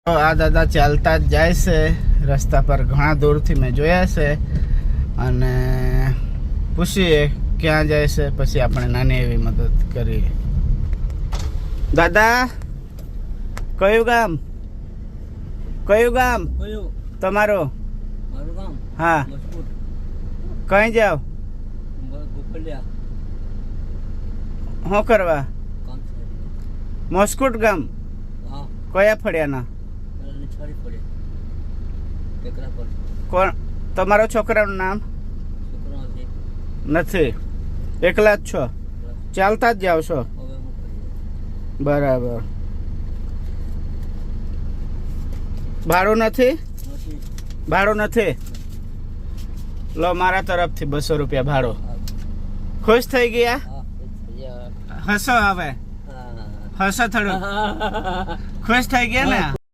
આ દાદા ચાલતા જ જાય છે રસ્તા પર, ઘણા દૂરથી મેં જોયા છે અને પૂછીએ ક્યાં જાય છે, પછી આપણે નાની એવી મદદ કરીએ. દાદા કયું ગામ? કયું ગામ તમારું? હા, કઈ જાવ? શું કરવા? મોસ્કુટ ગામ? કયા ફળિયાના? કોણ તમારો છોકરાનું નામ? નથી, એકલા જ છો? ચાલતા જ જાવ છો? બરાબર. ભાડું નથી? ભાડું નથી? લો મારા તરફથી 200 રૂપિયા ભાડું. ખુશ થઈ ગયા? હસો હવે, હસો થોડું. ખુશ થઈ ગયા ને?